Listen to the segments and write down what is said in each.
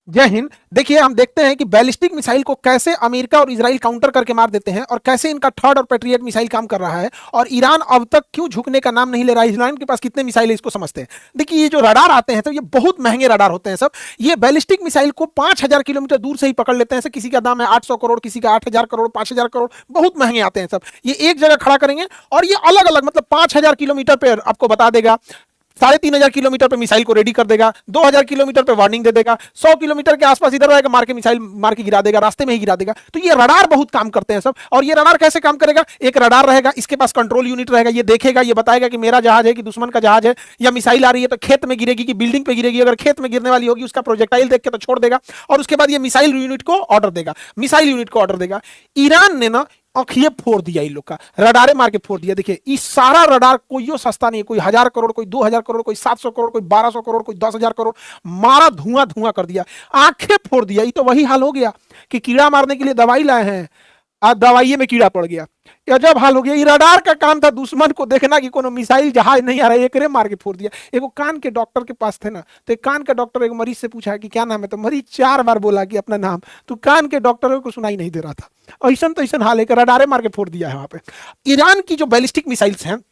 जय हिंद। देखिए, हम देखते हैं कि बैलिस्टिक मिसाइल को कैसे अमेरिका और इजराइल काउंटर करके मार देते हैं और कैसे इनका थर्ड और पेट्रियट मिसाइल काम कर रहा है। और ईरान अब तक क्यों झुकने का नाम नहीं ले रहा है। ईरान के पास कितने मिसाइल है इसको समझते हैं। देखिए, ये जो रडार आते हैं तो ये बहुत महंगे रडार होते हैं सब। ये बैलिस्टिक मिसाइल को 5,000 किलोमीटर दूर से ही पकड़ लेते हैं। किसी का दाम है 800 करोड़, किसी का 8,000 करोड़, 5,000 करोड़, बहुत महंगे आते हैं सब। ये एक जगह खड़ा करेंगे और ये अलग अलग मतलब 5,000 किलोमीटर पर आपको बता देगा, 3,500 किलोमीटर पे मिसाइल को रेडी कर देगा, 2,000 किलोमीटर पे वार्निंग दे देगा, 100 किलोमीटर के आसपास इधर रहेगा, मार के मिसाइल मार के गिरा देगा, रास्ते में ही गिरा देगा। तो ये रडार बहुत काम करते हैं सब। और ये रडार कैसे काम करेगा, एक रडार रहेगा, इसके पास कंट्रोल यूनिट रहेगा, ये देखेगा, ये बताएगा कि मेरा जहाज है कि दुश्मन का जहाज है, या मिसाइल आ रही है तो खेत में गिरेगी कि बिल्डिंग पे गिरेगी। अगर खेत में गिरने वाली होगी उसका प्रोजेक्टाइल देख के तो छोड़ देगा। और उसके बाद ये मिसाइल यूनिट को ऑर्डर देगा, ईरान ने ना आंखिए फोड़ दिया, इन लोग का रडारे मार के फोड़ दिया। देखिए, इस सारा रडार कोई सस्ता नहीं है, कोई 1,000 करोड़, कोई 2,000 करोड़, कोई 700 करोड़, कोई 1,200 करोड़, कोई 10,000 करोड़, मारा धुआं धुआं कर दिया, आंखें फोड़ दिया। ये तो वही हाल हो गया कि कीड़ा मारने के लिए दवाई लाए हैं, आज दवाइये में कीड़ा पड़ गया। अजब हाल हो गया। ये रडार का काम था दुश्मन को देखना कि कोनो मिसाइल जहाज नहीं आ रहा है, एकरे मार के फोड़ दिया। एगो कान के डॉक्टर के पास थे ना, तो एक कान का डॉक्टर एक मरीज से पूछा कि क्या नाम है, तो मरीज 4 बार बोला कि अपना नाम, तो कान के डॉक्टर को सुनाई नहीं दे रहा था। ऐसा तो ऐसा हाल है कि रडारे मार के फोड़ दिया है वहां पे। ईरान की जो बैलिस्टिक मिसाइल्स हैं,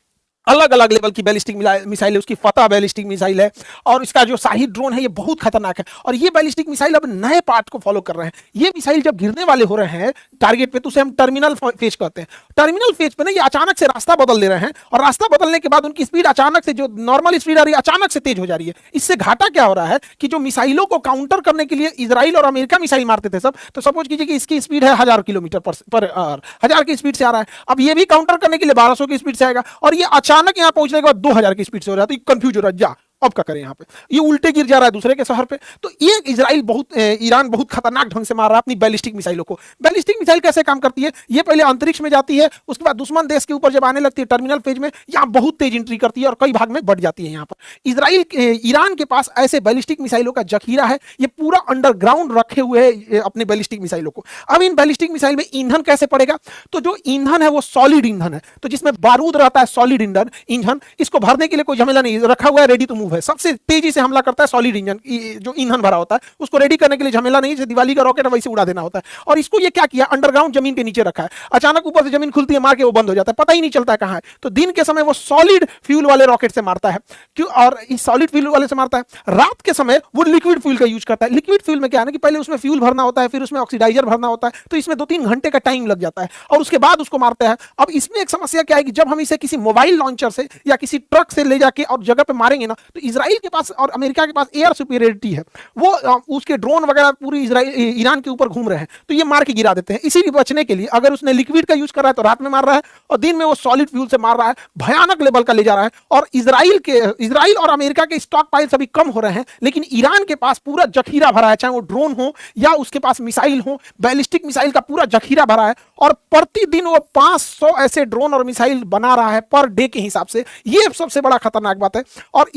अलग अलग लेवल की बैलिस्टिक मिसाइल है, उसकी फतह बैलिस्टिक मिसाइल है, और इसका जो शाहिद ड्रोन है ये बहुत खतरनाक है। और ये बैलिस्टिक मिसाइल अब नए पार्ट को फॉलो कर रहे हैं। ये मिसाइल जब गिरने वाले हो रहे हैं टारगेट पे तो उसे हम टर्मिनल फेज कहते हैं। टर्मिनल फेज पे ना ये अचानक से रास्ता बदल दे रहे हैं, और रास्ता बदलने के बाद उनकी स्पीड अचानक से, जो नॉर्मल स्पीड आ रही है अचानक से तेज हो जा रही है। इससे घाटा क्या हो रहा है कि जो मिसाइलों को काउंटर करने के लिए इसराइल और अमेरिका मिसाइल मारते थे सब, तो सपोज कीजिए कि इसकी स्पीड है 1,000 किलोमीटर पर आवर, 1,000 की स्पीड से आ रहा है। अब ये भी काउंटर करने के लिए 1,200 की स्पीड से आएगा, और ये अचानक यहाँ पहुंचने के बाद 2,000 की स्पीड से हो रहा है। तो कंफ्यूज हो रहा है, जा अब क्या करें, यहाँ पे ये उल्टे गिर जा रहा है दूसरे के शहर पे। तो ये ईरान बहुत खतरनाक ढंग से मार रहा है अपनी बैलिस्टिक मिसाइलों को। बैलिस्टिक मिसाइल कैसे काम करती है, ये पहले अंतरिक्ष में जाती है, उसके बाद दुश्मन देश के ऊपर जब आने लगती है टर्मिनल फेज में, यहाँ बहुत तेज एंट्री करती है और कई भाग में बढ़ जाती है। यहाँ पर ईरान के पास ऐसे बैलिस्टिक मिसाइलों का जखीरा है, ये पूरा अंडरग्राउंड रखे हुए है अपने बैलिस्टिक मिसाइलों को। अब इन बैलिस्टिक मिसाइल में ईंधन कैसे पड़ेगा, तो जो ईंधन है वो सॉलिड ईंधन है, तो जिसमें बारूद रहता है, सॉलिड ईंधन, इसको भरने के लिए कोई झमेला नहीं, रखा हुआ है, रेडी टू मूव है। सबसे तेजी से हमला करता है सॉलिड इंजन, जो ईंधन भरा होता है उसको रेडी करने के लिए झमेला नहीं, जैसे दिवाली का रॉकेट वैसे उड़ा देना होता है। और इसको ये क्या किया, अंडरग्राउंड जमीन के नीचे रखा है, अचानक ऊपर से जमीन खुलती है, मार के वो बंद हो जाता है, पता ही नहीं चलता है कहां है। तो दिन के समय वो सॉलिड फ्यूल वाले रॉकेट से मारता है, क्यों, और इस सॉलिड फ्यूल वाले से मारता है। रात के समय वो लिक्विड फ्यूल का यूज करता है। लिक्विड फ्यूल में क्या है ना कि पहले उसमें फ्यूल भरना होता है, फिर उसमें ऑक्सीडाइजर भरना होता है, तो इसमें 2-3 घंटे का टाइम लग जाता है, और उसके बाद उसको मारते हैं। अब इसमें एक समस्या क्या है कि जब हम इसे किसी मोबाइल लॉन्चर से या किसी ट्रक से ले जाके और जगह पे मारेंगे ना, तो इसराइल के पास और अमेरिका के पास एयर सुपीरियरिटी है, वो उसके ड्रोन वगैरह पूरी ईरान के ऊपर घूम रहे हैं, तो ये मार के गिरा देते हैं। इसी बचने के लिए अगर उसने लिक्विड का यूज कर रहा है तो रात में मार रहा है, और दिन में वो सॉलिड फ्यूल से मार रहा है, भयानक लेवल का ले जा रहा है। और इसराइल और अमेरिका के स्टॉक पाइल्स अभी कम हो रहे हैं, लेकिन ईरान के पास पूरा जखीरा भरा है, चाहे वो ड्रोन हो या उसके पास मिसाइल हो, बैलिस्टिक मिसाइल का पूरा जखीरा भरा है। और प्रतिदिन वो 500 ऐसे ड्रोन और मिसाइल बना रहा है पर डे के हिसाब से। ये सबसे बड़ा खतरनाक बात है। और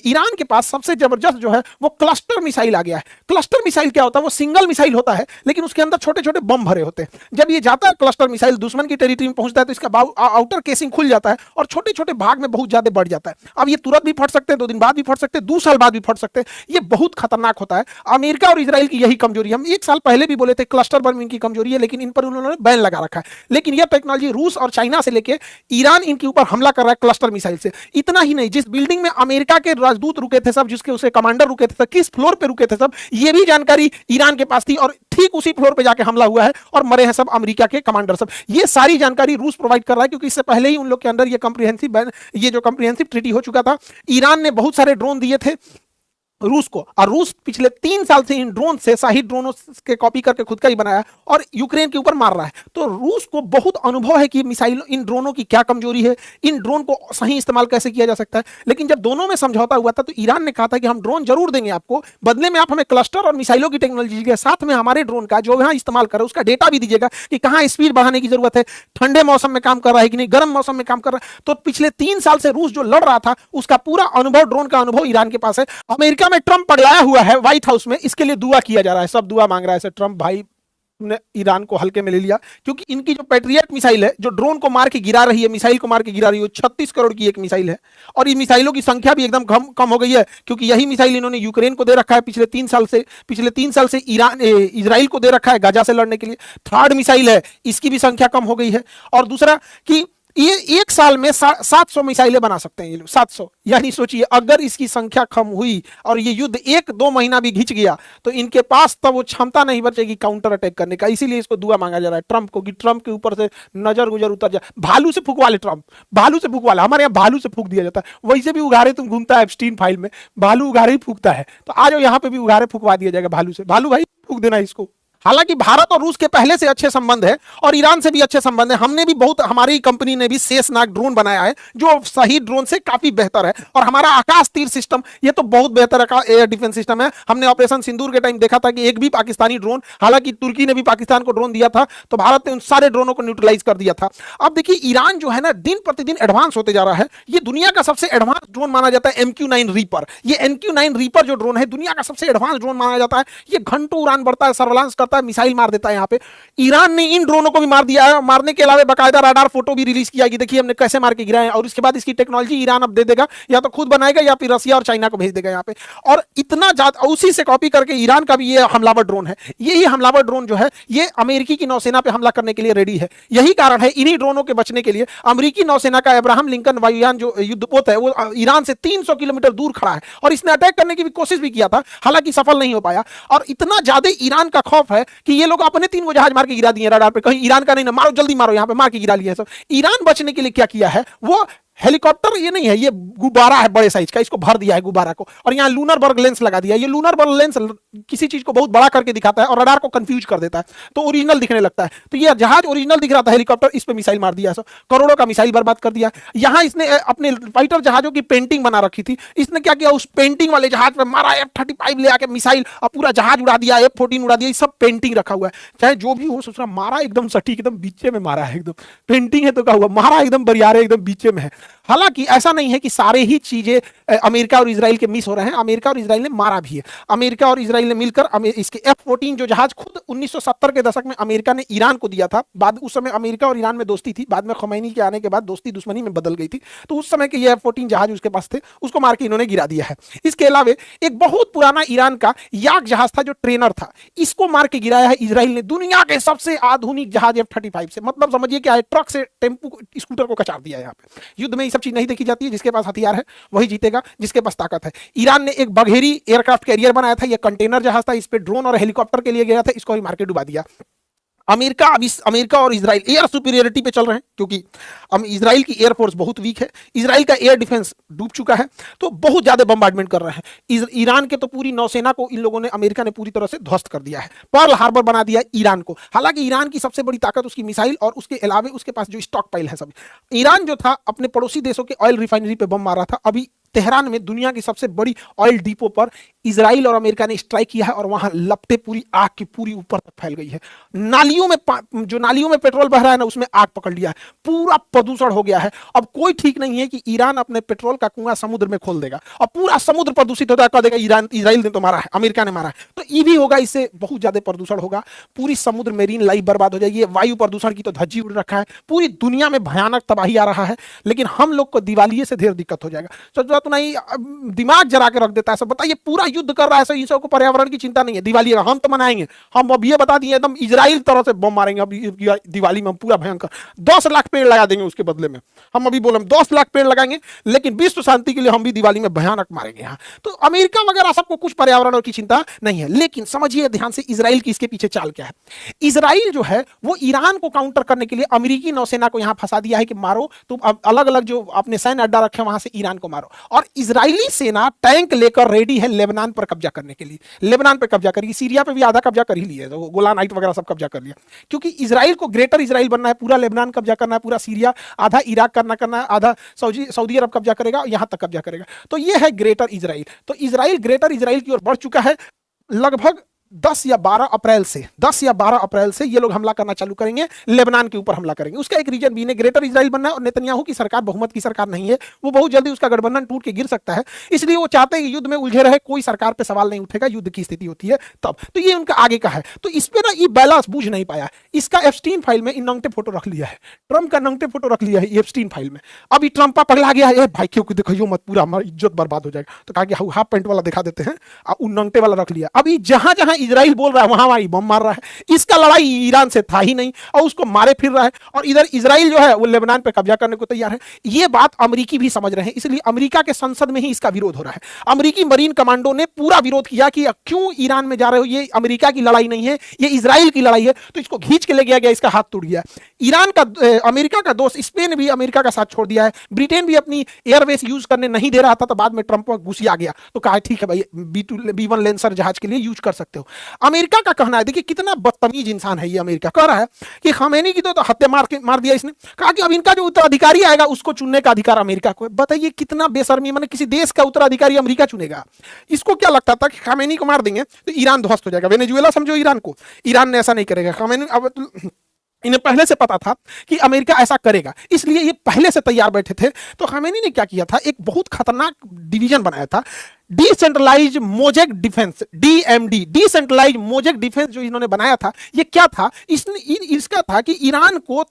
ईरान के पास सबसे जबरदस्त जो है वो क्लस्टर मिसाइल आ गया है। क्लस्टर मिसाइल क्या होता है, वो सिंगल मिसाइल होता है, लेकिन उसके अंदर छोटे छोटे बम भरे होते हैं। जब ये जाता है क्लस्टर मिसाइल दुश्मन की टेरिटरी में पहुंचता है, तो इसका आउटर केसिंग खुल जाता है और छोटे छोटे भाग में बहुत ज्यादा बढ़ जाता है। अब ये तुरंत भी फट सकते हैं, 2 दिन बाद भी फट सकते हैं, 2 साल बाद भी फट सकते हैं। ये बहुत खतरनाक होता है। अमेरिका और इसराइल की यही कमजोरी, हम 1 साल पहले भी बोले थे क्लस्टर बम इनकी कमजोरी है, लेकिन इन पर उन्होंने बैन लगा रखा है। लेकिन यह टेक्नोलॉजी रूस और चाइना से लेकर ईरान इनके ऊपर हमला कर रहा है क्लस्टर मिसाइल से। इतना ही नहीं, जिस बिल्डिंग में अमेरिका के राजदूत रुके थे सब, जिसके उसे कमांडर रुके थे, किस फ्लोर पे रुके थे सब, ये भी जानकारी ईरान के पास थी, और ठीक उसी फ्लोर पे जाके हमला हुआ है और मरे हैं सब अमेरिका के कमांडर सब। ये सारी जानकारी रूस प्रोवाइड कर रहा है, क्योंकि इससे पहले ही उन लोग के अंदर ये जो कॉम्प्रिहेंसिव ट्रीटी हो चुका था। ईरान ने बहुत सारे ड्रोन दिए थे रूस को, और रूस पिछले 3 साल से इन ड्रोन से, शाहिद ड्रोनों के कॉपी करके खुद का ही बनाया और यूक्रेन के ऊपर मार रहा है। तो रूस को बहुत अनुभव है कि मिसाइल, इन ड्रोनों की क्या कमजोरी है, इन ड्रोन को सही इस्तेमाल कैसे किया जा सकता है। लेकिन जब दोनों में समझौता हुआ था, तो ईरान ने कहा था कि हम ड्रोन जरूर देंगे आपको, बदले में आप हमें क्लस्टर और मिसाइलों की टेक्नोलॉजी के साथ में हमारे ड्रोन का जो यहाँ इस्तेमाल करें उसका डेटा भी दीजिएगा कि कहाँ स्पीड बढ़ाने की जरूरत है, ठंडे मौसम में काम कर रहा है कि नहीं, गर्म मौसम में काम कर रहा है। तो पिछले 3 साल से रूस जो लड़ रहा था, उसका पूरा अनुभव, ड्रोन का अनुभव ईरान के पास है। अमेरिका में ट्रंप पगलाया हुआ है व्हाइट हाउस में, इसके लिए दुआ किया जा रहा है, सब दुआ मांग रहा है ट्रंप भाई, तुमने ईरान को हल्के में ले लिया, क्योंकि इनकी जो पैट्रियट मिसाइल है, जो ड्रोन को मार के गिरा रही है, मिसाइल को मार के गिरा रही है, 36 करोड़ की एक मिसाइल है। और ये मिसाइलों की संख्या भी एकदम कम हो गई है, क्योंकि यही मिसाइल इन्होंने यूक्रेन को दे रखा है पिछले 3 साल से इजराइल को दे रखा है गाजा से लड़ने के लिए। थर्ड मिसाइल है, इसकी भी संख्या कम हो गई है। और दूसरा कि ये एक साल में 700 मिसाइलें बना सकते हैं ये लोग, 700। यानी सोचिए, अगर इसकी संख्या कम हुई और ये युद्ध 1-2 महीना भी घिंच गया तो इनके पास तब वो क्षमता नहीं बचेगी काउंटर अटैक करने का। इसीलिए इसको दुआ मांगा जा रहा है ट्रंप को कि ट्रंप के ऊपर से नजर गुजर उतर जाए। भालू से फूंकवा ले ट्रंप, भालू से फूंकवा ले। हमारे यहाँ भालू से फूंक दिया जाता है, वैसे भी उघारे तुम घूमता है एप्स्टीन फाइल में, भालू उघारे ही फूंकता है, तो आज यहाँ पे भी उघारे फूंकवा दिया जाएगा भालू से। भालू भाई फूंक देना इसको। हालांकि भारत और रूस के पहले से अच्छे संबंध है और ईरान से भी अच्छे संबंध है। हमने भी बहुत, हमारी कंपनी ने भी शेषनाग ड्रोन बनाया है जो सही ड्रोन से काफी बेहतर है। और हमारा आकाश तीर सिस्टम ये तो बहुत बेहतर एयर डिफेंस सिस्टम है। हमने ऑपरेशन सिंदूर के टाइम देखा था कि एक भी पाकिस्तानी ड्रोन, हालांकि तुर्की ने भी पाकिस्तान को ड्रोन दिया था, तो भारत ने उन सारे ड्रोनों को न्यूट्रलाइज कर दिया था। अब देखिए, ईरान जो है ना दिन प्रतिदिन एडवांस होते जा रहा है। ये दुनिया का सबसे एडवांस ड्रोन माना जाता है MQ-9 रीपर। ये MQ-9 रीपर जो ड्रोन है दुनिया का सबसे एडवांस ड्रोन माना जाता है। ये घंटों उड़ान बढ़ता है, सर्वेलांस करता है, मिसाइल मार देता है। यहाँ पे ईरान ने इन ड्रोनों को भी मार दिया है। मारने के अलावा बकायदा रडार फोटो भी रिलीज किया कि देखिए हमने कैसे मार के गिराए। और इसके बाद इसकी टेक्नोलॉजी ईरान अब दे देगा, या तो खुद बनाएगा या फिर रसिया और चाइना को भेज देगा यहाँ पे। और इतना ज्यादा उसी से कॉपी करके ईरान का भी ये हमलावर ड्रोन है। यही हमलावर ड्रोन जो है ये अमेरिकी की नौसेना पे हमला करने के लिए रेडी है। यही कारण है, इन्हीं ड्रोनों के बचने के लिए अमेरिकी नौसेना का अब्राहम लिंकन वायुयान जो युद्धपोत है वो ईरान से 300 किलोमीटर दूर खड़ा है और इसने अटैक करने की भी कोशिश भी किया था, हालांकि सफल नहीं हो पाया। और इतना ज्यादा ईरान का खौफ है कि ये लोग अपने 3 वो जहाज मार के गिरा दिए रडार पे, कहीं ईरान का नहीं ना, मारो जल्दी मारो, यहाँ पे मार के गिरा लिया सब। ईरान बचने के लिए क्या किया है, वो हेलीकॉप्टर ये नहीं है, ये गुब्बारा है बड़े साइज का, इसको भर दिया है गुब्बारा को, और यहाँ लूनर बर्ग लेंस लगा दिया है। ये लूनर बर्ग लेंस किसी चीज को बहुत बड़ा करके दिखाता है और रडार को कंफ्यूज कर देता है, तो ओरिजिनल दिखने लगता है। तो ये जहाज ओरिजिनल दिख रहा था हेलीकॉप्टर, इस पे मिसाइल मार दिया, करोड़ों का मिसाइल बर्बाद कर दिया। यहाँ इसने अपने फाइटर जहाजों की पेंटिंग बना रखी थी, इसने क्या किया, उस पेंटिंग वाले जहाज पे मारा F-35 ले आके मिसाइल, और पूरा जहाज उड़ा दिया, F-14 उड़ा दिया। सब पेंटिंग रखा हुआ है, चाहे जो भी हो। सोच रहा मारा एकदम सटीक, एकदम बीचे में मारा है, एकदम पेंटिंग है तो क्या हुआ, मारा एकदम बरियारे एकदम बीचे में है। हालांकि ऐसा नहीं है कि सारे ही चीजें अमेरिका और इजराइल के मिस हो रहे हैं, अमेरिका और इजराइल ने मारा भी है। अमेरिका और इजराइल ने मिलकर इसके F-14 जो जहाज खुद 1970 के दशक में अमेरिका ने ईरान को दिया था, बाद उस समय अमेरिका और ईरान में दोस्ती थी, बाद में खमैनी के आने के बाद दोस्ती दुश्मनी में बदल गई थी, तो उस समय के ये F-14 जहाज उसके पास थे, उसको मार के इन्होंने गिरा दिया है। इसके अलावा एक बहुत पुराना ईरान का याक जहाज था जो ट्रेनर था, इसको मार के गिराया है इजराइल ने, दुनिया के सबसे आधुनिक जहाज F-35 से। मतलब समझिए क्या है, ट्रक से टेम्पू स्कूटर को कचार दिया है। यहाँ पे युद्ध में ये सब चीज नहीं देखी जाती है, जिसके पास हथियार है वही जीतेगा, जिसके पास ताकत है। ईरान ने एक बघेरी एयरक्राफ्ट कैरियर बनाया था, यह कंटेनर जहाज था, इस पे ड्रोन और हेलीकॉप्टर के लिए गया था, इसको भी मार के डुबा दिया। अमेरिका और इजराइल एयर सुपीरियरिटी पे चल रहे हैं, क्योंकि इजराइल की एयरफोर्स बहुत वीक है, इजराइल का एयर डिफेंस डूब चुका है, तो बहुत ज्यादा बम्बार्डमेंट कर रहे हैं। ईरान के तो पूरी नौसेना को इन लोगों ने, अमेरिका ने पूरी तरह से ध्वस्त कर दिया है, पर्ल हार्बर बना दिया ईरान को। हालांकि ईरान की सबसे बड़ी ताकत उसकी मिसाइल और उसके अलावा उसके पास जो स्टॉक पाइल है सब। ईरान जो था अपने पड़ोसी देशों के ऑयल रिफाइनरी पे बम मारा था। अभी तेहरान में दुनिया की सबसे बड़ी ऑयल डिपो पर इजराइल और अमेरिका ने स्ट्राइक किया है और वहां लपटे पूरी आग की पूरी ऊपर तक फैल गई है। नालियों में पेट्रोल बह रहा है ना, उसमें आग पकड़ लिया है, पूरा प्रदूषण हो गया है। अब कोई ठीक नहीं है कि ईरान अपने पेट्रोल का कुआं समुद्र में खोल देगा और पूरा समुद्र प्रदूषित होता है, कह देगा इजराइल ने तो मारा है, अमेरिका ने मारा है, तो ये भी होगा, इससे बहुत ज्यादा प्रदूषण होगा, पूरी समुद्र मेरीन लाइफ बर्बाद हो जाएगी। वायु प्रदूषण की तो धज्जी उड़ रखा है, पूरी दुनिया में भयानक तबाही आ रहा है, लेकिन हम लोग को दिवालिये से ढेर दिक्कत हो जाएगा। तो नहीं, दिमाग जरा के रख देता है सब। बताइए, पूरा युद्ध कर रहा है, इन सबको पर्यावरण की चिंता नहीं है, दिवाली हम तो मनाएंगे। हम अब ये बता दिए एकदम इजराइल तरह से बम मारेंगे अब दिवाली में, हम पूरा भयंकर 10 लाख पेड़ लगा देंगे उसके बदले में। हम अभी बोले 10 लाख पेड़ लगाएंगे, लेकिन विश्व शांति के लिए हम भी दिवाली में भयानक मारेंगे यहाँ। तो अमेरिका वगैरह सबको कुछ पर्यावरण की चिंता नहीं है, लेकिन समझिए ध्यान से इजराइल की इसके पीछे चाल क्या है। इजराइल जो है वो ईरान को काउंटर करने के लिए अमेरिकी नौसेना को यहां फंसा दिया है कि मारो तुम, अलग अलग जो अपने सैन्य अड्डा रखे वहां से ईरान को मारो। और इजराइली सेना टैंक लेकर रेडी है लेबनान पर कब्जा करने के लिए, लेबनान पर कब्जा करेगी, सीरिया पे भी आधा कब्जा कर ही लिया, तो गोलान हाइट वगैरह सब कब्जा कर लिया, क्योंकि इजराइल को ग्रेटर इजराइल बनना है, पूरा लेबनान कब्जा करना है, पूरा सीरिया, आधा इराक करना है, आधा सऊदी अरब कब्जा करेगा, यहां तक कब्जा करेगा। तो यह है ग्रेटर इजराइल। तो इजराइल ग्रेटर इजराइल की ओर बढ़ चुका है, लगभग 10 या 12 अप्रैल से ये लोग हमला करना चालू करेंगे, लेबनान के ऊपर हमला करेंगे। उसका एक रीजन भी ने ग्रेटर इजराइल बनना है और नेतन्याहू की सरकार बहुमत की सरकार नहीं है, वो बहुत जल्दी उसका गठबंधन टूट के गिर सकता है, इसलिए वो चाहते हैं कि युद्ध में उलझे रहे, कोई सरकार पे सवाल नहीं उठेगा, युद्ध की स्थिति होती है तब। तो ये उनका आगे का है। तो इस पे ना ये बैलेंस बूझ नहीं पाया। इसका एप्स्टीन फाइल में इन नंगटे फोटो रख लिया है, ट्रम्प का नंगटे फोटो रख लिया है एप्स्टीन फाइल में। अभी ट्रम्प पगला गया है, भाई क्यों दिखाइयो मत, पूरा हमारी इज्जत बर्बाद हो जाएगा, तो कहा कि हाफ पैंट वाला दिखा देते हैं, उन नंगटे वाला रख लिया। अभी जहां जहां इजराइल बोल रहा है वहां वहां बम मार रहा है। इसका लड़ाई ईरान से था ही नहीं और उसको मारे फिर रहा है, और इधर इजराइल जो है वो लेबनान पे कब्जा करने को तैयार है। ये बात अमेरिकी भी समझ रहे हैं, इसलिए अमेरिका के संसद में ही इसका विरोध हो रहा है। अमेरिकी मरीन कमांडो ने पूरा विरोध किया कि क्यों ईरान में जा रहे हो, ये अमेरिका की लड़ाई नहीं है, ये इजराइल की लड़ाई है। तो इसको खींच के ले गया, इसका हाथ टूट गया। ईरान का अमेरिका का दोस्त स्पेन भी अमेरिका का साथ छोड़ दिया है। ब्रिटेन भी अपनी एयरवेस यूज करने नहीं दे रहा था, तो बाद में ट्रंप घुसिया गया, तो कहा ठीक है भाई B1 लेंसर जहाज के लिए यूज कर सकते हो। अमेरिका का कहना है, देखिए कितना बदतमीज इंसान है ये। अमेरिका कह रहा है कि खमैनी की तो हत्या मार दिया इसने, कहा कि अब इनका जो उत्तराधिकारी आएगा उसको चुनने का अधिकार अमेरिका को है। बताइए कितना बेशर्मी, माने किसी देश का उत्तराधिकारी अमेरिका चुनेगा। इसको क्या लगता था कि खमैनी को मार देंगे तो ईरान ध्वस्त हो जाएगा, वेनेजुएला समझो ईरान को, ईरान ने ऐसा नहीं करेगा। खमैनी अब इन्हें पहले से पता था कि अमेरिका ऐसा करेगा, इसलिए ये पहले से तैयार बैठे थे। तो खमैनी ने क्या किया था, एक बहुत खतरनाक डिवीजन बनाया था, decentralize mosaic defense, DMD, decentralize mosaic defense. जो इन्होंने बनाया था, ये क्या था, इसका था कि ईरान को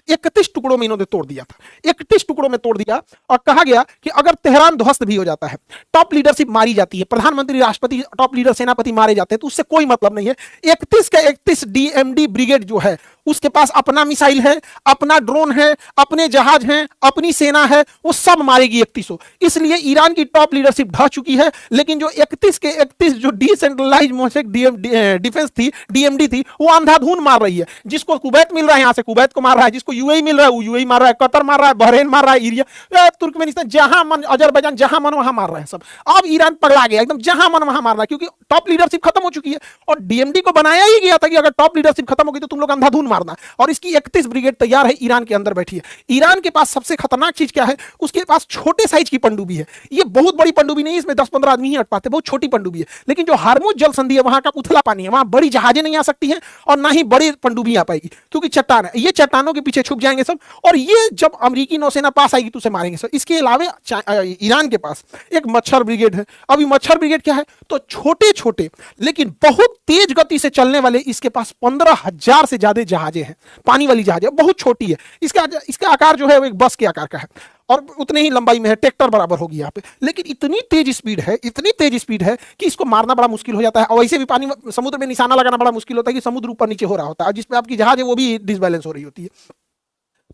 31 टुकड़ों में इन्होंने तोड़ दिया था, 31 टुकड़ों में तोड़ दिया, और कहा गया कि अगर तेहरान ध्वस्त भी हो जाता है, टॉप लीडरशिप मारी जाती है, प्रधानमंत्री, राष्ट्रपति, टॉप लीडर, सेनापति मारे जाते हैं, तो उससे कोई मतलब नहीं है। 31 का 31 DMD ब्रिगेड जो है उसके पास अपना मिसाइल है, अपना ड्रोन है, अपने जहाज हैं, अपनी सेना है, वो सब मारेगी 3100। इसलिए ईरान की टॉप लीडरशिप ढह चुकी है। लेकिन जो 31 के 31 जो डिसेंट्रलाइज मोजेक डिफेंस थी, DMD थी, वो अंधाधुन मार रही है। जिसको कुवैत मिल रहा है, यहां से कुवैत को मार रहा है, जिसको UAE मिल रहा है वो UAE मार रहा है, कतर मार रहा है, बहरीन मार रहा है, इरिया, तुर्कमेनिस्तान, जहां मन, अजरबैजान, जहां मन वहां मार रहे हैं सब। अब ईरान पगला गया एकदम, जहां मन वहां मार रहा है, क्योंकि टॉप लीडरशिप खत्म हो चुकी है। और DMD को बनाया ही गया था कि अगर टॉप लीडरशिप खत्म होगी तो तुम लोग अंधाधुन मारना। और इसकी 31 ब्रिगेड तैयार है, ईरान के अंदर बैठी है। ईरान के पास सबसे खतरनाक चीज क्या है, उसके पास छोटे साइज की पनडुब्बी है। ये बहुत बड़ी पनडुब्बी नहीं है, इसमें 10-15 आदमी ही अट पाते, बहुत छोटी पनडुब्बी है। लेकिन जो हार्मुज जल संधि है, वहां का उथला पानी है, वहां बड़ी जहाजें नहीं आ सकती हैं और ना ही बड़ी पनडुब्बी आ पाएगी, क्योंकि चट्टान है। ये चट्टानों के पीछे छुप जाएंगे सब, और ये जब अमेरिकी नौसेना पास आएगी तो उसे मारेंगे सब। इसके अलावा ईरान के पास एक मच्छर ब्रिगेड है। अभी मच्छर ब्रिगेड क्या है, तो छोटे छोटे लेकिन बहुत तेज गति से चलने वाले इसके पास 15,000 से ज्यादा जहाजें हैं, पानी वाली जहाज है, बहुत छोटी है। इसका आकार जो है वो एक बस के आकार का है और उतने ही लंबाई में है, ट्रैक्टर बराबर होगी यहाँ पे। लेकिन इतनी तेज स्पीड है, इतनी तेज स्पीड है कि इसको मारना बड़ा मुश्किल हो जाता है। और वैसे भी पानी, समुद्र में निशाना लगाना बड़ा मुश्किल होता है कि समुद्र ऊपर नीचे हो रहा होता है, जिसपे आपकी जहाज है वो भी डिसबैलेंस हो रही होती है।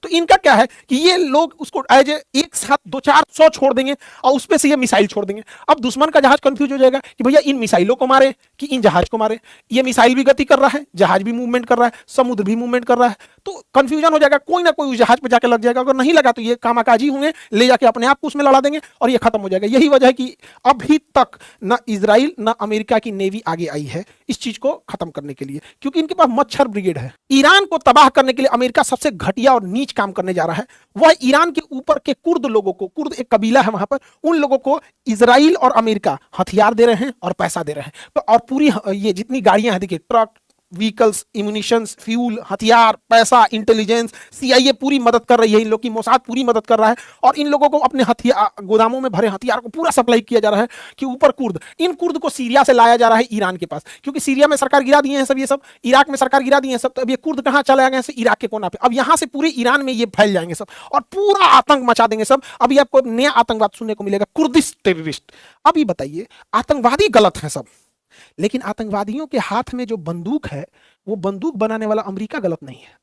तो इनका क्या है कि ये लोग उसको एज एक साथ 200-400 छोड़ देंगे और उस पे से ये मिसाइल छोड़ देंगे। अब दुश्मन का जहाज कंफ्यूज हो जाएगा कि भैया इन मिसाइलों को मारे कि इन जहाज को मारे। ये मिसाइल भी गति कर रहा है, जहाज भी मूवमेंट कर रहा है, समुद्र भी मूवमेंट कर रहा है, तो कंफ्यूजन हो जाएगा। कोई ना कोई उस जहाज पे जाके लग जाएगा, अगर नहीं लगा तो ये कामाकाजी होंगे, ले जाके अपने आप को उसमें लड़ा देंगे और ये खत्म हो जाएगा। यही वजह है कि अभी तक ना इजराइल ना अमेरिका की नेवी आगे आई है इस चीज को खत्म करने के लिए, क्योंकि इनके पास मच्छर ब्रिगेड है। ईरान को तबाह करने के लिए अमेरिका सबसे घटिया और नीच काम करने जा रहा है। वह ईरान के ऊपर के कुर्द लोगों को, कुर्द एक कबीला है वहां पर, उन लोगों को इजराइल और अमेरिका हथियार दे रहे हैं और पैसा दे रहे हैं। तो और पूरी ये जितनी गाड़ियां हैं, देखिए ट्रक, व्हीकल्स, इम्यूनिशंस, फ्यूल, हथियार, पैसा, इंटेलिजेंस, CIA पूरी मदद कर रही है इन लोग की, मोसाद पूरी मदद कर रहा है। और इन लोगों को अपने हथियार गोदामों में भरे हथियार को पूरा सप्लाई किया जा रहा है कि ऊपर कुर्द, इन कुर्द को सीरिया से लाया जा रहा है ईरान के पास, क्योंकि सीरिया में सरकार गिरा दिए हैं सब, ये सब इराक में सरकार गिरा दिए हैं सब। तो अब ये कुर्द कहां चले गए, इराक के कोना पे। अब यहां से पूरे ईरान में ये फैल जाएंगे सब और पूरा आतंक मचा देंगे सब। अभी आपको नया आतंकवाद सुनने को मिलेगा, कुर्दिश टेररिस्ट। अब ये बताइए, आतंकवादी गलत है सब, लेकिन आतंकवादियों के हाथ में जो बंदूक है वो बंदूक बनाने वाला अमेरिका गलत नहीं है।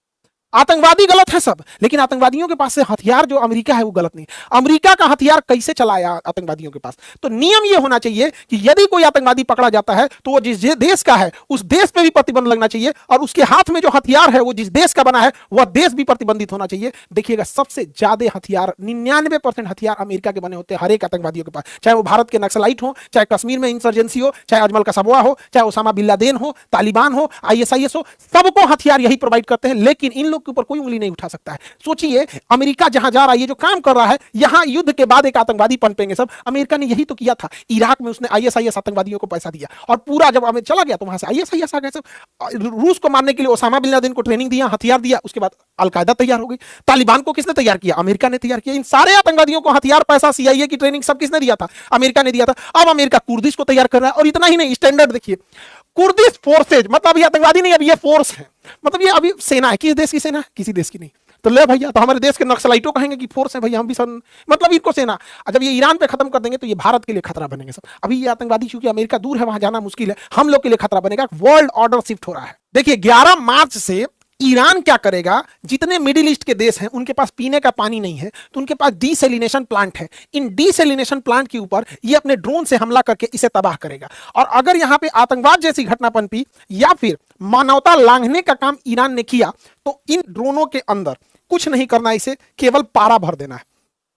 आतंकवादी गलत है सब, लेकिन आतंकवादियों के पास से हथियार जो अमेरिका है वो गलत नहीं। अमेरिका का हथियार कैसे चलाया आतंकवादियों के पास? तो नियम ये होना चाहिए कि यदि कोई आतंकवादी पकड़ा जाता है तो वो जिस देश का है उस देश पे भी प्रतिबंध लगना चाहिए, और उसके हाथ में जो हथियार है वो जिस देश का बना है वह देश भी प्रतिबंधित होना चाहिए। देखिएगा, सबसे ज्यादा हथियार, 99% हथियार अमेरिका के बने होते हैं हर एक आतंकवादियों के पास, चाहे वो भारत के नक्सलाइट हो, चाहे कश्मीर में इंसर्जेंसी हो, चाहे अजमल कसाबवा हो, चाहे ओसामा बिन लादेन हो, तालिबान हो, ISIS हो, सबको हथियार यही प्रोवाइड करते हैं। लेकिन इन लोग के ऊपर कोई उंगली नहीं उठा सकता है। सोचिए अमेरिका जहां जा रहा है, ये जो काम कर रहा है, यहां युद्ध के बाद एक आतंकवादी पनपेंगे सब। अमेरिका ने यही तो किया था, इराक में उसने आईएसआईएस आतंकवादियों को पैसा दिया और पूरा जब हमें चला गया तो वहां से आईएसआईएस आ गए सब। रूस को मारने के लिए ओसामा बिन लादेन को ट्रेनिंग दिया, हथियार दिया, उसके बाद अलकायदा तैयार हो गई। तालिबान को किसने तैयार किया? अमेरिका ने तैयार किया। इन सारे आतंकवादियों को हथियार, पैसा, सीआईए की ट्रेनिंग सब किसने दिया था? अमेरिका ने दिया था। अब अमेरिका कुर्दिश को तैयार कर रहा है, और इतना ही नहीं, स्टैंडर्ड देखिए, कुर्दिश फोर्सेज, मतलब ये आतंकवादी नहीं, अब ये फोर्स है, मतलब ये अभी सेना है। किस देश की सेना है? किसी देश की नहीं। तो ले भैया, तो हमारे देश के नक्सलाइटों कहेंगे कि फोर्स है भैया, हम भी मतलब इनको सेना। जब ये ईरान पे खत्म कर देंगे तो ये भारत के लिए खतरा बनेंगे सब। अभी ये आतंकवादी, चूंकि अमेरिका दूर है, वहां जाना मुश्किल है, हम लोग के लिए खतरा बनेगा। वर्ल्ड ऑर्डर शिफ्ट हो रहा है। देखिए 11 मार्च से ईरान क्या करेगा, जितने मिडिल ईस्ट के देश हैं उनके पास पीने का पानी नहीं है, तो उनके पास डीसैलिनेशन प्लांट है। इन डीसैलिनेशन प्लांट के ऊपर ये अपने ड्रोन से हमला करके इसे तबाह करेगा। और अगर यहां पे आतंकवाद जैसी घटना पनपी या फिर मानवता लांघने का काम ईरान ने किया, तो इन ड्रोनों के अंदर कुछ नहीं करना, इसे केवल पारा भर देना है।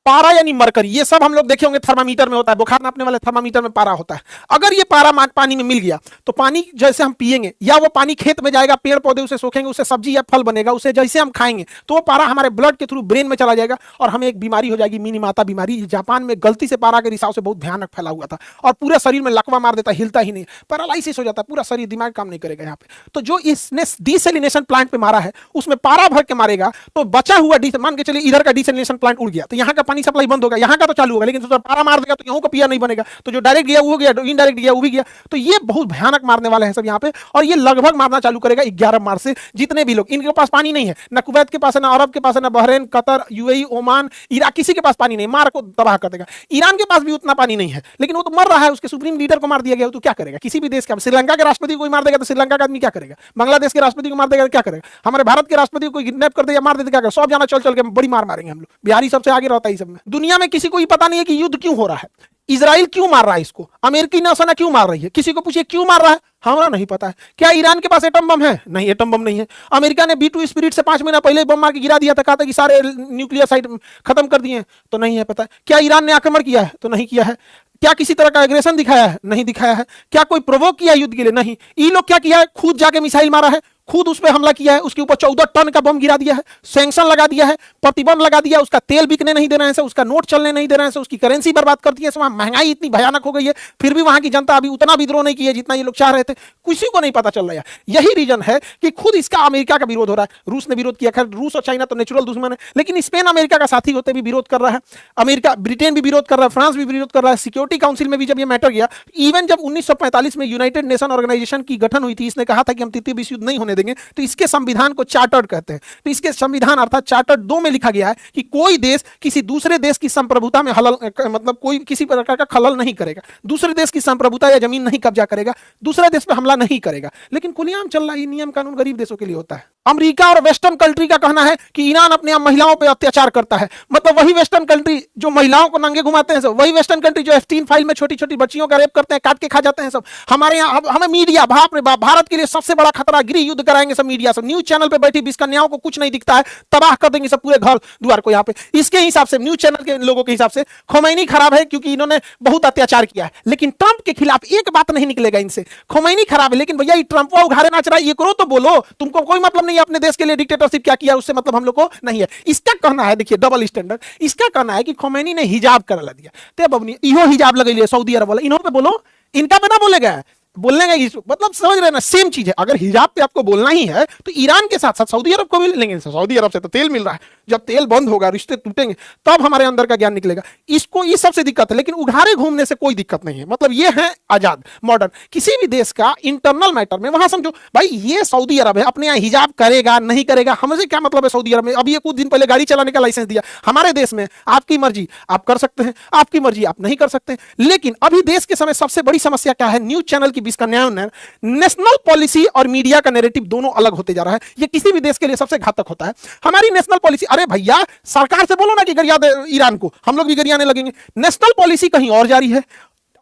पारा यानी मरकरी, ये सब हम लोग देखे होंगे थर्मामीटर में होता है, बुखार नापने वाले थर्मामीटर में पारा होता है। अगर ये पारा पानी में मिल गया तो पानी जैसे हम पिएंगे, या वो पानी खेत में जाएगा, पेड़ पौधे उसे सोखेंगे, उससे सब्जी या फल बनेगा, उसे जैसे हम खाएंगे तो वो पारा हमारे ब्लड के थ्रू ब्रेन में चला जाएगा और हमें एक बीमारी हो जाएगी, मिनीमाता बीमारी। जापान में गलती से पारा के रिसाव से बहुत भयानक फैला हुआ था और पूरे शरीर में लकवा मार देता, हिलता ही नहीं, पैरालाइसिस हो जाता, पूरा शरीर, दिमाग काम नहीं करेगा यहाँ पे। तो जो इसने डीसैलिनेशन प्लांट पे मारा है, उसमें पारा भर के मारेगा तो बचा हुआ, मान के चलिए इधर का डीसैलिनेशन प्लांट उड़ गया तो यहाँ का पानी सप्लाई बंद होगा, यहाँ का तो चालू होगा, लेकिन तो पारा मार देगा तो यहाँ का पिया नहीं बनेगा, तो जो डायरेक्ट गया वो हो गया, इनडायरेक्ट गया वो भी गया। तो ये बहुत भयानक मारने वाले हैं सब यहाँ पे, और ये लगभग मारना चालू करेगा 11 मार्च से। जितने भी लोग, इनके पास पानी नहीं है, ना कुवैत के पास है, ना अरब के पास है, ना Bahrain, Qatar, UAE, Oman, Iraq, किसी के पास पानी नहीं, मार को तबाह कर देगा। ईरान के पास भी उतना पानी नहीं है, लेकिन वो तो मर रहा है, उसके सुप्रीम लीडर को मार दिया गया, तो क्या करेगा? किसी भी देश का, श्रीलंका के राष्ट्रपति को मार देगा तो श्रीलंका का आदमी क्या करेगा? बांग्लादेश के राष्ट्रपति को मार देगा तो क्या करेगा? हमारे भारत के राष्ट्रपति को किडनैप कर देगा, मार देगा, क्या करेगा? सब जाना चल चल के बड़ी मार मारेंगे हम लोग। बिहारी सबसे आगे रहता है सब में। दुनिया में किसी को पता नहीं है कि युद्ध क्यों हो रहा है, इजराइल क्यों मार रहा है इसको, अमेरिकी नौसेना क्यों मार रही है, किसी को पूछिए क्यों मार रहा है, हमारा नहीं पता है। क्या ईरान के पास एटम बम है? नहीं, एटम बम नहीं है। अमेरिका ने B2 स्पिरिट से 5 महीना पहले बम मार के गिरा दिया था, कहा था कि सारे न्यूक्लियर साइट खत्म कर दिए, तो नहीं है पता। क्या ईरान ने आक्रमण किया है? तो नहीं किया है। क्या किसी तरह का एग्रेशन दिखाया है? नहीं दिखाया है। क्या कोई प्रोवोक किया युद्ध के लिए? नहीं। ये लोग क्या किया है? खुद जाके मिसाइल मारा है, खुद उस पर हमला किया है, उसके ऊपर 14 टन का बम गिरा दिया है, सैंक्शन लगा दिया है, प्रतिबंध लगा दिया, उसका तेल बिकने नहीं दे रहे हैं, उसका नोट चलने नहीं दे रहे हैं, उसकी करेंसी बर्बाद कर दी है। वहां महंगाई इतनी भयानक हो गई है, फिर भी वहां की जनता अभी उतना विद्रोह नहीं किया जितना ये लोग चाह रहे थे, किसी को नहीं पता चल रहा है। यही रीजन है कि खुद इसका अमेरिका का विरोध हो रहा है। रूस ने विरोध किया, खैर रूस और चाइना तो नेचुरल दुश्मन है, लेकिन स्पेन अमेरिका का साथी होते भी विरोध कर रहा है, अमेरिका, ब्रिटेन भी विरोध कर रहा है, फ्रांस भी विरोध कर रहा है। सिक्योरिटी काउंसिल में भी जब ये मैटर गया, इवन जब 1945 में यूनाइटेड नेशन ऑर्गेनाइजेशन की गठन हुई थी, इसने कहा था कि हम तृतीय विश्व युद्ध नहीं होने देंगे, तो इसके संविधान को चार्टर्ड कहते हैं। तो इसके संविधान अर्थात चार्टर्ड 2 में लिखा गया है कि कोई देश किसी दूसरे देश की संप्रभुता में हलल, मतलब कोई किसी प्रकार का खलल नहीं करेगा, दूसरे देश की संप्रभुता या जमीन नहीं कब्जा करेगा, दूसरे देश पर हमला नहीं करेगा। लेकिन खुलेआम चल रहा है, नियम कानून गरीब देशों के लिए होता है। अमेरिका और वेस्टर्न कंट्री का कहना है कि ईरान अपने आप महिलाओं पर अत्याचार करता है। मतलब वही वेस्टर्न कंट्री जो महिलाओं को नंगे घुमाते हैं सब, वही वेस्टर्न कंट्री जो एप्स्टीन फाइल में छोटी छोटी बच्चियों का रेप करते हैं, काट के खा जाते हैं सब। हमारे यहाँ हमें मीडिया, बाप रे बाप, भारत के लिए सबसे बड़ा खतरा, गृह युद्ध कराएंगे सब मीडिया, सब न्यूज चैनल पे बैठी 20 कन्याओं को कुछ नहीं दिखता है, तबाह कर देंगे सब पूरे घर द्वार को यहाँ पे। इसके हिसाब से, न्यूज चैनल के लोगों के हिसाब से खोमैनी खराब है क्योंकि इन्होंने बहुत अत्याचार किया है। लेकिन ट्रंप के खिलाफ एक बात नहीं निकलेगा इनसे, खोमैनी खराब है, लेकिन भैया ये ट्रंप वो उघारे नाच रहा है, ये करो तो बोलो, तुमको कोई मतलब नहीं है अपने देश के लिए डिक्टेटरशिप क्या किया उससे मतलब हम लोग को नहीं है। इसका कहना है, देखिए डबल स्टैंडर्ड, इसका कहना है कि खोमैनी ने हिजाब करा दिया, ते बबनी इहो हिजाब लगे लिए सऊदी अरब वाला, इन्हों पे बोलो, इनका पे ना बोलेगा, बोलने का मतलब समझ रहे ना, सेम चीज है। अगर हिजाब पे आपको बोलना ही है तो ईरान के साथ साथ सऊदी अरब को भी लेंगे, सऊदी अरब से तो तेल मिल रहा है, जब तेल बंद होगा, रिश्ते टूटेंगे, तब हमारे अंदर का ज्ञान निकलेगा। इसको ये सबसे दिक्कत है, लेकिन उघारे घूमने से कोई दिक्कत नहीं है। मतलब ये है आजाद मॉडर्न, किसी भी देश का इंटरनल मैटर में वहां समझो भाई ये सऊदी अरब है, अपने यहाँ हिजाब करेगा नहीं करेगा हमसे क्या मतलब है। सऊदी अरब में अभी ये कुछ दिन पहले गाड़ी चलाने का लाइसेंस दिया, हमारे देश में आपकी मर्जी आप कर सकते हैं, आपकी मर्जी आप नहीं कर सकते। लेकिन अभी देश के समय सबसे बड़ी समस्या क्या है, न्यूज चैनल की 20 कन्याओं, नेशनल पॉलिसी और मीडिया का नैरेटिव दोनों अलग होते जा रहा है। ये किसी भी देश के लिए सबसे घातक होता है। हमारी नेशनल पॉलिसी, अरे भैया सरकार से बोलो ना कि गरिया दे ईरान को, हम लोग भी गरियाने लगेंगे। नेशनल पॉलिसी कहीं और जारी है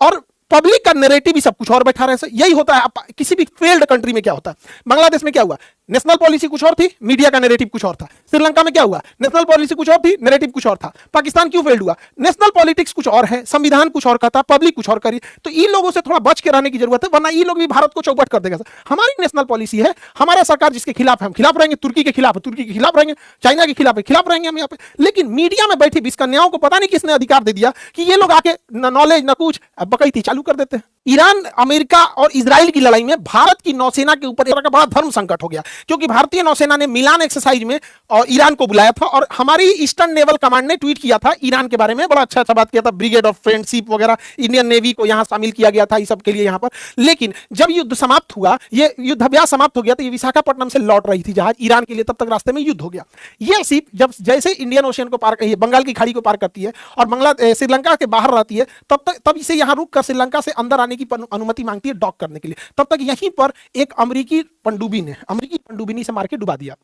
और पब्लिक का नैरेटिव ही सब कुछ और बैठा रहे। यही होता है किसी भी फेल्ड कंट्री में। क्या होता है, बांग्लादेश में क्या हुआ, नेशनल पॉलिसी कुछ और थी, मीडिया का नैरेटिव कुछ और था। श्रीलंका में क्या हुआ, नेशनल पॉलिसी कुछ और थी, नैरेटिव कुछ और था। पाकिस्तान क्यों फेल्ड हुआ, नेशनल पॉलिटिक्स कुछ और है, संविधान कुछ और का था, पब्लिक कुछ और करी। तो इन लोगों से थोड़ा बच के रहने की जरूरत है, वरना ये लोग भी भारत को चौपट कर देगा। हमारी नेशनल पॉलिसी है, हमारा सरकार जिसके खिलाफ है हम खिलाफ रहेंगे, तुर्की के खिलाफ है तुर्की के खिलाफ रहेंगे, चाइना के खिलाफ रहेंगे हम यहाँ पे। लेकिन मीडिया में बैठी 20 कन्याओं को पता नहीं किसने अधिकार दे दिया कि ये लोग आके न नॉलेज न कुछ बकैती चालू कर देते हैं। ईरान, अमेरिका और इजराइल की लड़ाई में भारत की नौसेना के ऊपर एक बड़ा धर्म संकट हो गया, क्योंकि भारतीय नौसेना ने मिलान एक्सरसाइज में और ईरान को बुलाया था, और हमारी ईस्टर्न नेवल कमांड ने ट्वीट किया था ईरान के बारे में, बड़ा अच्छा बात किया था, ब्रिगेड ऑफ फ्रेंडशिप वगैरह, इंडियन नेवी को यहां शामिल किया गया था इस सब के लिए यहां पर। लेकिन जब युद्ध समाप्त हुआ, ये युद्धाभ्यास समाप्त हो गया, तो ये विशाखापट्टनम से लौट रही थी जहाज ईरान के लिए, तब तक रास्ते में युद्ध हो गया। ये शिप जब जैसे इंडियन ओशियन को पार, बंगाल की खाड़ी को पार करती है और श्रीलंका के बाहर रहती है, तब इसे यहां रुक कर श्रीलंका से अंदर आने की अनुमति मांगती है डॉक करने के लिए। तब तक यहीं पर एक अमेरिकी पनडुब्बी से मार के डुबा दिया।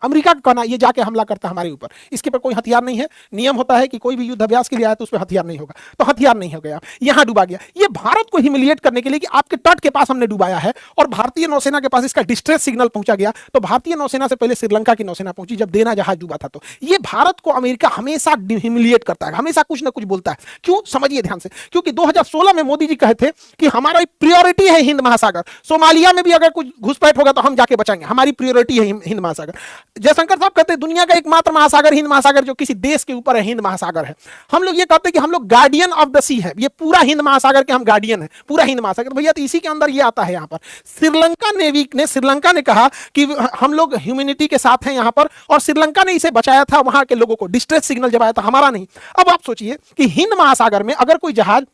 अमेरिका का कहना ये जाके हमला करता है हमारे ऊपर, इसके पर कोई हथियार नहीं है। नियम होता है कि कोई भी युद्ध अभ्यास के लिए आया तो उसमें हथियार नहीं होगा, तो हथियार नहीं हो गया, यहां डुबा गया। ये भारत को ह्यूमिलिएट करने के लिए कि आपके तट के पास हमने डुबाया है, और भारतीय नौसेना के पास इसका डिस्ट्रेस सिग्नल पहुंचा गया। तो भारतीय नौसेना से पहले श्रीलंका की नौसेना पहुंची जब देना जहाज डूबा था। तो ये भारत को अमेरिका हमेशा ह्यूमिलिएट करता है, हमेशा कुछ ना कुछ बोलता है। क्यों, समझिए ध्यान से। क्योंकि 2016 में मोदी जी कहे थे कि हमारा प्रायोरिटी है हिंद महासागर, सोमालिया में भी अगर कुछ घुसपैठ होगा तो हम जाके बचाएंगे, हमारी प्रायोरिटी है हिंद महासागर। जयशंकर साहब कहते हैं दुनिया का एकमात्र महासागर हिंद महासागर जो किसी देश के ऊपर है, हिंद महासागर है। हम लोग ये कहते हैं कि हम लोग गार्डियन ऑफ द सी है, ये पूरा हिंद महासागर के हम गार्डियन है, पूरा हिंद महासागर। भैया तो इसी के अंदर ये आता है। यहाँ पर श्रीलंका ने कहा कि हम लोग ह्यूमैनिटी के साथ हैं यहाँ पर, और श्रीलंका ने इसे बचाया था, वहां के लोगों को डिस्ट्रेस सिग्नल जब आया था, हमारा नहीं। अब आप सोचिए कि हिंद महासागर में अगर कोई जहाज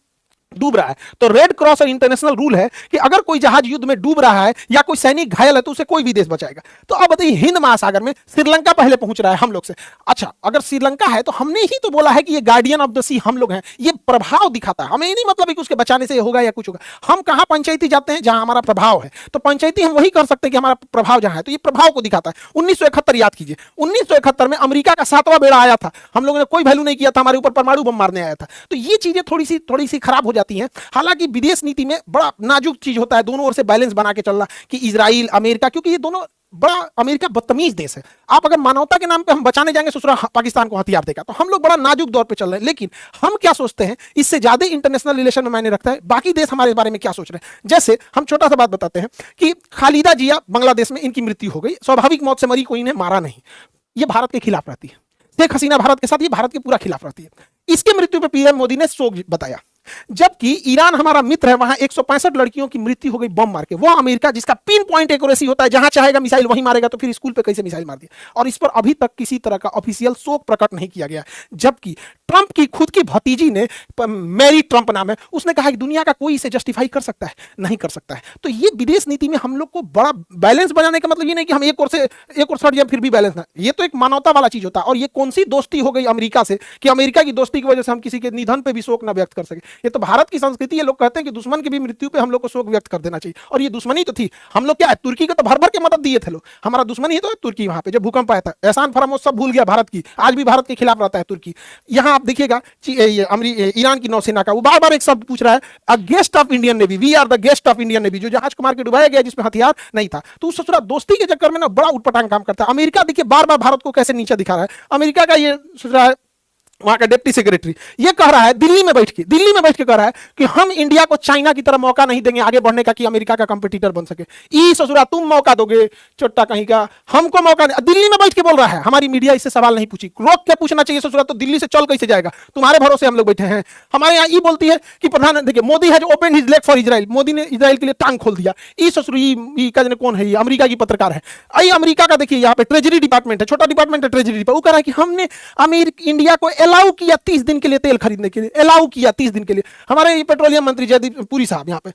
डूब रहा है तो रेड क्रॉस और इंटरनेशनल रूल है कि अगर कोई जहाज युद्ध में डूब रहा है या कोई सैनिक घायल है तो उसे कोई भी देश बचाएगा। तो अब बताइए, हिंद महासागर में श्रीलंका पहले पहुंच रहा है हम लोग से। अच्छा, अगर श्रीलंका है तो हमने ही तो बोला है कि ये गार्डियन ऑफ द सी हम लोग हैं, ये प्रभाव दिखाता है। हमें नहीं मतलब कि उसके बचाने से होगा या कुछ होगा। हम कहां पंचायती जाते हैं, जहां हमारा प्रभाव है, तो पंचायती हम वही कर सकते हैं कि हमारा प्रभाव जहां है, तो ये प्रभाव को दिखाता है। 1971 याद कीजिए, 1971 में अमेरिका का 7वां बेड़ा आया था, हम लोगों ने कोई वैल्यू नहीं किया था, हमारे ऊपर परमाणु बम मारने आया था। तो ये चीजें थोड़ी सी खराब हो जाती हैं। हालांकि विदेश नीति में बड़ा नाजुक चीज होता है, दोनों ओर से बैलेंस बना के चलना, कि इजराइल, अमेरिका, क्योंकि ये दोनों बड़ा, अमेरिका बदतमीज देश है। आप अगर मानवता के नाम पे हम बचाने जाएंगे ससुरा पाकिस्तान को हथियार देगा, तो हम लोग बड़ा नाजुक दौर पे चल रहे हैं। लेकिन हम क्या सोचते हैं, इससे ज्यादा इंटरनेशनल रिलेशन में मायने रखता है बाकी देश हमारे बारे में क्या सोच रहे हैं। जैसे हम छोटा सा बात बताते हैं कि खालिदा जिया बांग्लादेश में इनकी मृत्यु हो गई, स्वाभाविक मौत से मरी, कोई इन्हें मारा नहीं। ये भारत के खिलाफ रहती है। शेख हसीना भारत के साथ, ये भारत के पूरा खिलाफ रहती है। इसके मृत्यु पर पीएम मोदी ने शोक बताया। जबकि ईरान हमारा मित्र है, वहां 165 लड़कियों की मृत्यु हो गई बम मार के। वो अमेरिका जिसका पिन पॉइंट एक्यूरेसी होता है, जहां चाहेगा मिसाइल वहीं मारेगा, तो फिर स्कूल पे कैसे मिसाइल मार दिया। और इस पर अभी तक किसी तरह का ऑफिशियल शोक प्रकट नहीं किया गया। जबकि ट्रंप की खुद की भतीजी ने, मैरी ट्रंप नाम है, उसने कहा कि दुनिया का कोई इसे जस्टिफाई कर सकता है, नहीं कर सकता है। तो ये विदेश नीति में हम लोग को बड़ा बैलेंस बनाने का मतलब ये नहीं कि हम एक ओर सड़ जाए फिर भी बैलेंस ना। ये तो एक मानवता वाला चीज होता है। और ये कौन सी दोस्ती हो गई अमेरिका से कि अमेरिका की दोस्ती की वजह से हम किसी के निधन पे भी शोक न व्यक्त कर सके। ये तो भारत की संस्कृति। ये लोग कहते हैं कि दुश्मन की भी मृत्यु पे हम लोग को शोक व्यक्त कर देना चाहिए, और ये दुश्मनी तो थी। हम लोग क्या है, तुर्की को तो भर भर के मदद दिए थे लोग, हमारा दुश्मन ही तो है तुर्की। वहां पे जब भूकंप आया था, एहसान फरामोश सब भूल गया भारत की, आज भी भारत के खिलाफ रहता है तुर्की। यहां आप देखिएगा ईरान की नौसेना का वो बार बार एक शब्द पूछ रहा है, a guest of Indian navy, we are the guest of Indian navy, जो जहाज को मार के डुबाया गया जिसमें हथियार नहीं था। तो उस ससुरा दोस्ती के चक्कर में ना बड़ा उटपटांग काम करता है। अमेरिका देखिए बार बार भारत को कैसे नीचे दिखा रहा है। अमेरिका का ये ससुरा है, वहां का डिप्टी सेक्रेटरी ये कह रहा है दिल्ली में बैठ के कह रहा है कि हम इंडिया को चाइना की तरह मौका नहीं देंगे आगे बढ़ने का, कि अमेरिका का कंपटीटर बन सके। ई ससुरा तुम मौका दोगे चोट्टा कहीं का, हमको मौका नहीं। दिल्ली में बैठ के बोल रहा है। हमारी मीडिया इससे सवाल नहीं पूछी, रोक के पूछना चाहिए ससुरा, तो दिल्ली से चल कैसे जाएगा, तुम्हारे भरोसे हम लोग बैठे हैं। हमारे यहाँ ये बोलती है कि प्रधान, देखिए Modi has open his leg for Israel, Modi ने इजराइल के लिए टांग खोल दिया। ई ससुरी का कौन है, ये अमेरिका की पत्रकार है। आई अमेरिका का देखिए यहाँ पे ट्रेजरी डिपार्टमेंट है, छोटा डिपार्टमेंट है ट्रेजरी डिपार्टमेंट, वो कह रहा है कि हमने इंडिया को अलाउ किया 30 दिन के लिए तेल खरीदने के लिए, अलाउ किया 30 दिन के लिए। हमारे पेट्रोलियम मंत्री जयदीप पुरी साहब यहाँ पे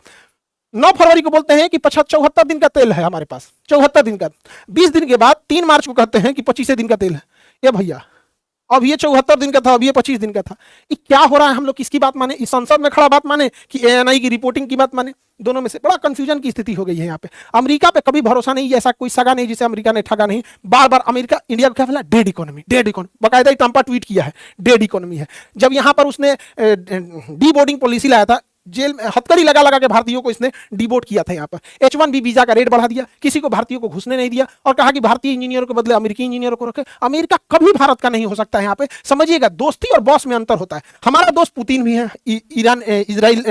9 फरवरी को बोलते हैं कि 74 दिन का तेल है हमारे पास, 74 दिन का। 20 दिन के बाद 3 मार्च को कहते हैं कि 25 दिन का तेल है। ये भैया अब ये 74 दिन का था, अब ये 25 दिन का था। ये क्या हो रहा है, हम लोग किसकी बात माने, इस संसद में खड़ा बात माने कि एएनआई की रिपोर्टिंग की बात माने? दोनों में से बड़ा कंफ्यूजन की स्थिति हो गई है यहाँ पे। अमेरिका पे कभी भरोसा नहीं, ऐसा कोई सगा नहीं जिसे अमेरिका ने ठगा नहीं। बार बार अमेरिका इंडिया को क्या बोला, डेड इकोनॉमी, डेड इकोनॉमी, बाकायदा ट्रंप ट्वीट किया है डेड इकोनॉमी है। जब यहाँ पर उसने डी बोर्डिंग पॉलिसी लाया था, जेल में हथकड़ी लगा लगा के भारतीयों को इसने डिबोट किया था। यहाँ पर H1B वीजा का रेट बढ़ा दिया, किसी को भारतीयों को घुसने नहीं दिया और कहा कि भारतीय इंजीनियरों के बदले अमेरिकी इंजीनियरों को रखे। अमेरिका कभी भारत का नहीं हो सकता है। यहाँ पे समझिएगा, दोस्ती और बॉस में अंतर होता है। हमारा दोस्त पुतिन भी है, ईरान इजराइल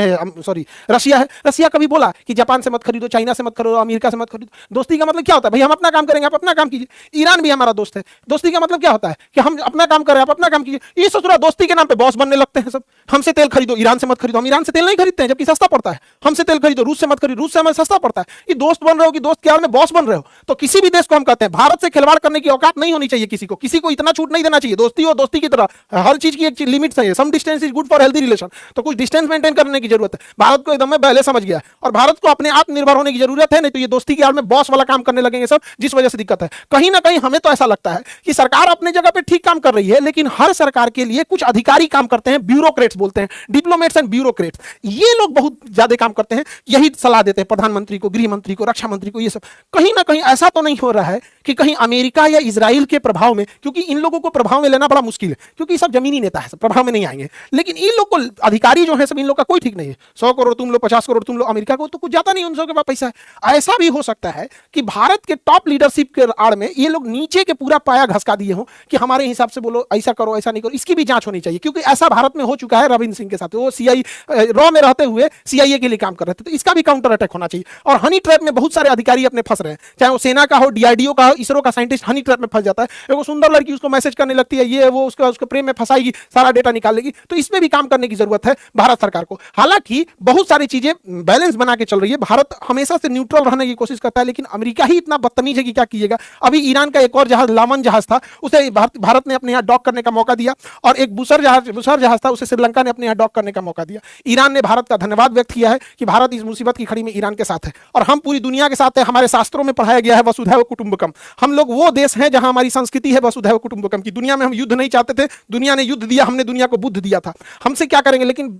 सॉरी रशिया है। रशिया कभी बोला कि जापान से मत खरीदो, चाइना से मत खरीदो, अमेरिका से मत खरीदो। दोस्ती का मतलब क्या होता है? भाई हम अपना काम करेंगे, आप अपना काम कीजिए। ईरान भी हमारा दोस्त है। दोस्ती का मतलब क्या होता है कि हम अपना काम करें, आप अपना काम कीजिए। ये सोच रहा दोस्ती के नाम पे बॉस बनने लगते हैं सब। हमसे तेल खरीदो, ईरान से मत खरीदो। हम ईरान से तेल नहीं खरीदते हैं जबकि सस्ता पड़ता है। हमसे तेल खरीदो, रूस से मत खरीदो, रूस से हमें सस्ता पड़ता है। ये दोस्त बन रहे हो कि दोस्त के आड़ में बॉस बन रहे हो। तो किसी भी देश को हम कहते हैं भारत से खिलवाड़ करने की औकात नहीं होनी चाहिए किसी को इतना छूट नहीं देना चाहिए। दोस्ती और दोस्ती की तरह हर चीज की एक लिमिट है। Some distance is good for healthy relation. तो कुछ डिस्टेंस मेंटेन करने की जरूरत है। भारत को एकदम में पहले समझ गया और भारत को अपने आत्मनिर्भर होने की जरूरत है। नहीं तो ये दोस्ती के आड़ में बॉस वाला काम करने लगेंगे सब, जिस वजह से दिक्कत है। कहीं ना कहीं हमें तो ऐसा लगता है कि सरकार अपने जगह पे ठीक काम कर रही है, लेकिन हर सरकार के लिए कुछ अधिकारी काम करते हैं, ब्यूरोक्रेट्स बोलते हैं, डिप्लोमेट्स एंड ब्यूरोक्रेट्स। ये लोग बहुत ज्यादा काम करते हैं, यही सलाह देते हैं प्रधानमंत्री को, गृह मंत्री को, रक्षा मंत्री को। ये सब कहीं ना कहीं ऐसा तो नहीं हो रहा है कि कहीं अमेरिका या इजराइल के प्रभाव में, क्योंकि इन लोगों को प्रभाव में लेना बड़ा मुश्किल है, क्योंकि सब जमीनी नेता है, सब प्रभाव में नहीं आएंगे। लेकिन इन लोग को अधिकारी जो है सब, इन लोग का कोई ठीक नहीं है। 100 करोड़ तुम लो, 50 करोड़ तुम लो, अमेरिका को तो कुछ जाता नहीं, उन सबके पास पैसा है। ऐसा भी हो सकता है कि भारत के टॉप लीडरशिप के आड़ में ये लोग नीचे के पूरा पाया घसका दिए हो कि हमारे हिसाब से बोलो, ऐसा करो, ऐसा नहीं करो। इसकी भी जांच होनी चाहिए, क्योंकि ऐसा भारत में हो चुका है रविंद्र सिंह के साथ। वो सीआई रॉ में रहते हुए CIA के लिए काम कर रहे थे। तो इसका भी काउंटर अटैक होना चाहिए। और हनी ट्रैप में बहुत सारे अधिकारी अपने फंस रहे हैं, चाहे वो सेना का हो, DRDO का हो, इसरो का साइंटिस्ट हनी ट्रैप में फंस जाता है। एक सुंदर लड़की उसको मैसेज करने लगती है, ये वो उसके प्रेम में फंसाएगी, सारा डेटा निकालेगी। तो इसमें भी काम करने की जरूरत है भारत सरकार को। हालांकि बहुत सारी चीजें बैलेंस बना के चल रही है। भारत हमेशा से न्यूट्रल रहने की कोशिश करता है, लेकिन अमेरिका ही इतना बदतमीज है कि क्या कीजिएगा। अभी ईरान का एक और जहाज, लामन जहाज था, उसे भारत ने अपने यहाँ डॉक करने का मौका दिया। और एक बुसर जहाज था, उसे श्रीलंका ने अपने यहाँ डॉक करने का मौका दिया। ईरान ने भारत का धन्यवाद व्यक्त किया है कि भारत इस मुसीबत की खड़ी में ईरान के साथ है और हम पूरी दुनिया के साथ है। हमारे शास्त्रों में पढ़ाया गया है वसुधैव कुटुंबकम। हम लोग वो देश हैं जहां हमारी संस्कृति है वसुधैव कुटुंबकम की। दुनिया में हम युद्ध नहीं चाहते थे, दुनिया ने युद्ध दिया, हमने दुनिया को बुद्ध दिया था। हमसे क्या करेंगे, लेकिन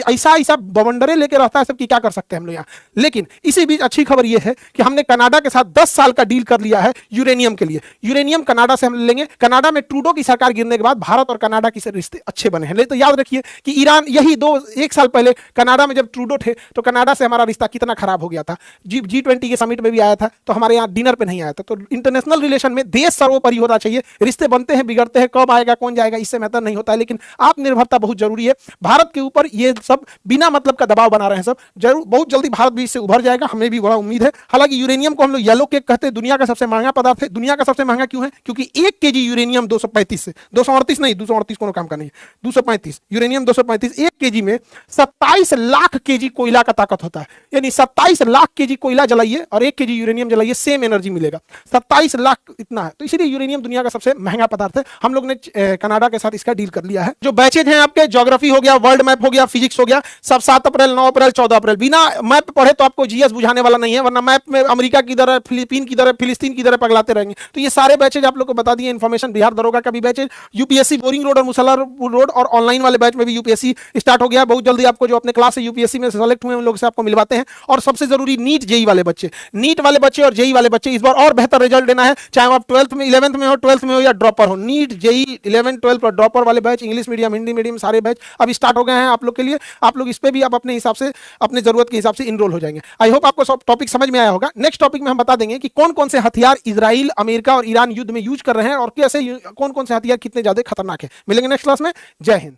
ऐसा बवंडरे लेके रहता है सब कि क्या कर सकते हैं हम लोग यहाँ। लेकिन इसी बीच अच्छी खबर यह है कि हमने कनाडा के साथ 10 साल का डील कर लिया है यूरेनियम के लिए। यूरेनियम कनाडा से हम लेंगे। कनाडा में ट्रूडो की सरकार गिरने के बाद भारत और कनाडा के रिश्ते अच्छे बने हैं। तो याद रखिए कि ईरान, यही 1 साल पहले कनाडा में जब ट्रूडो थे तो कनाडा से हमारा रिश्ता कितना खराब हो गया था। G20 के समिट में भी आया था तो हमारे यहाँ डिनर पे नहीं आया था। तो इंटरनेशनल रिलेशन में देश सर्वोपरि होना चाहिए। रिश्ते बनते हैं, बिगड़ते हैं, कब आएगा कौन जाएगा इससे मैटर नहीं होता है, लेकिन आत्मनिर्भरता बहुत जरूरी है। भारत के ऊपर ये सब बिना मतलब का दबाव बना रहे हैं सब। जरूर बहुत जल्दी भारत भी इससे उभर जाएगा, हमें भी बड़ा उम्मीद है। हालांकि यूरेनियम को हम लोग येलो केक कहते हैं, दुनिया का सबसे महंगा पदार्थ है। दुनिया का सबसे महंगा क्यों है? क्योंकि 1 kg यूरेनियम 235 से 238 नहीं, 238 कोनो काम का नहीं, 235 यूरेनियम 235 1 kg में 27 लाख kg कोयला का ताकत होता है। यानी 27 लाख kg कोयला जलाइए और 1 kg यूरेनियम जलाइए, सेम एनर्जी मिलेगा। 27 लाख इतना है। तो इसीलिए यूरेनियम दुनिया का सबसे महंगा पदार्थ है। हम लोग ने कनाडा के साथ इसका डील कर लिया है। जो बैचेज हैं आपके, ज्योग्राफी हो गया, वर्ल्ड मैप हो गया, फिजिक्स हो गया, सब 7 अप्रैल, 9 अप्रैल, 14 अप्रैल। बिना मैप पढ़े तो आपको जीएस बुझाने वाला नहीं है, वरना मैप में अमेरिका की तरह, फिलीपीन की तरह, फिलिस्तीन की तरह पगलाते रहेंगे। तो ये सारे बैचेज आप लोग को बता दिए इन्फॉर्मेशन। बिहार दरोगा का भी बैचेज, यूपीएससी बोरिंग रोड और मुसल्लापुर रोड और ऑनलाइन वाले बैच में भी यूपीएससी स्टार्ट हो गया। बहुत जल्दी आपको जो अपने क्लास से यूपीएससी में सेलेक्ट हुए उन लोग से आपको मिलवाते हैं। और सबसे जरूरी नीट जेई वाले बच्चे, नीट वाले बच्चे और जेई वाले बच्चे इस बार और बेहतर रिजल्ट देना है, चाहे आप 12th में, 11th में हो, 12th में हो या ड्रॉपर हो। नीट, जेई, 11, 12 और ड्रॉपर वाले batch, English medium, Hindi medium, सारे बैच अब स्टार्ट हो गए हैं आप लोग के लिए। आप लोग इस पे भी आप अपने हिसाब से, अपने जरूरत के हिसाब से इनरोल हो जाएंगे। आई होप आपको सब टॉपिक समझ में आया होगा। नेक्स्ट टॉपिक में हम बता देंगे कि कौन कौन से हथियार इजराइल, अमेरिका और ईरान युद्ध में यूज कर रहे हैं और कैसे, कौन कौन से हथियार कितने ज्यादा खतरनाक है। मिलेंगे नेक्स्ट क्लास में। जय हिंद।